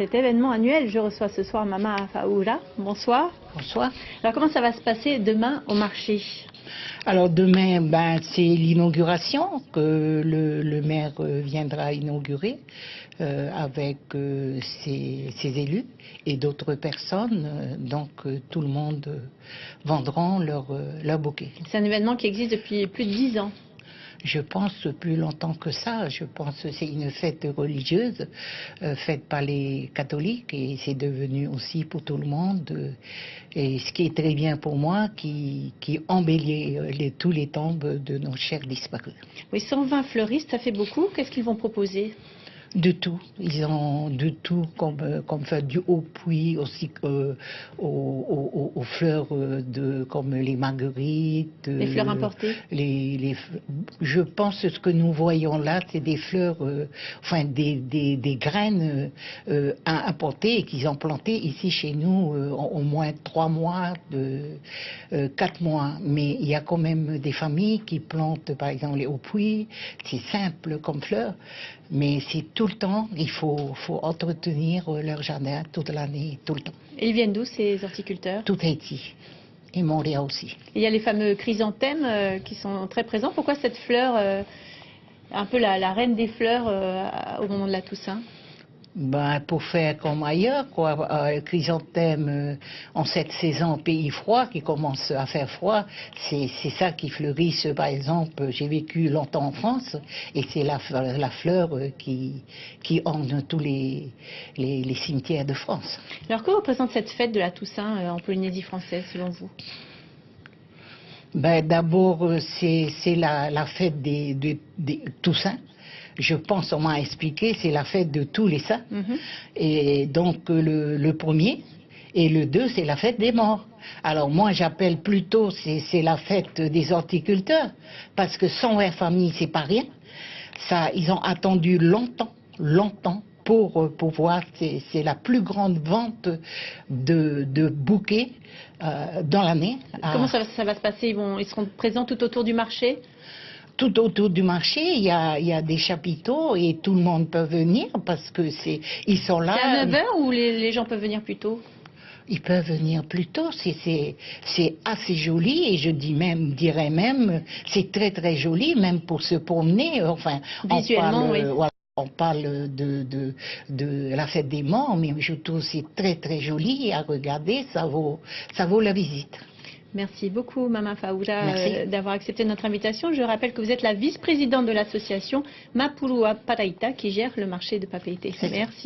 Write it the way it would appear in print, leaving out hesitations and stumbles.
cet événement annuel. Je reçois ce soir Mama Faoura. Bonsoir. Bonsoir. Alors comment ça va se passer demain au marché? Alors demain, c'est l'inauguration que le maire viendra inaugurer avec ses élus et d'autres personnes. Donc tout le monde vendront leur bouquet. C'est un événement qui existe depuis plus de 10 ans. Je pense plus longtemps que ça. Je pense que c'est une fête religieuse faite par les catholiques et c'est devenu aussi pour tout le monde. Et ce qui est très bien pour moi, qui embellit tous les tombes de nos chers disparus. Oui, 120 fleuristes, ça fait beaucoup. Qu'est-ce qu'ils vont proposer? De tout. Ils ont de tout, comme fait du haut puits, aussi aux fleurs comme les marguerites. Les fleurs importées. Je pense que ce que nous voyons là, c'est des fleurs, des graines importées qu'ils ont plantées ici chez nous au moins 3 mois, 4 mois. Mais il y a quand même des familles qui plantent, par exemple, les hauts puits. C'est simple comme fleurs, mais c'est tout le temps, il faut entretenir leur jardin toute l'année, tout le temps. Et ils viennent d'où ces horticulteurs? Tout Haïti. Et Montréal aussi. Et il y a les fameux chrysanthèmes qui sont très présents. Pourquoi cette fleur, un peu la reine des fleurs au moment de la Toussaint? Pour faire comme ailleurs, quoi. Chrysanthème en cette saison pays froid qui commence à faire froid, c'est ça qui fleurissent. Par exemple, j'ai vécu longtemps en France et c'est la fleur qui orne tous les cimetières de France. Alors que représente cette fête de la Toussaint en Polynésie française selon vous? D'abord, c'est la fête des Toussaint. Je pense, on m'a expliqué, c'est la fête de tous les saints. Et donc le premier et le 2, c'est la fête des morts. Alors moi j'appelle plutôt, c'est la fête des horticulteurs, parce que 120 familles, c'est pas rien. Ça, ils ont attendu longtemps pour pouvoir, c'est la plus grande vente de bouquets dans l'année. Comment ça va se passer? Ils seront présents tout autour du marché? Tout autour du marché, il y a des chapiteaux et tout le monde peut venir parce que ils sont là. C'est à 9h ou les gens peuvent venir plus tôt? Ils peuvent venir plus tôt, c'est assez joli et je dirais même, c'est très très joli même pour se promener. Enfin, visuellement, oui. Voilà, on parle de la fête des morts, mais je trouve c'est très très joli à regarder, ça vaut la visite. Merci beaucoup, Mama Faoura, d'avoir accepté notre invitation. Je rappelle que vous êtes la vice-présidente de l'association Mapurua Paraita qui gère le marché de Papeete. Merci.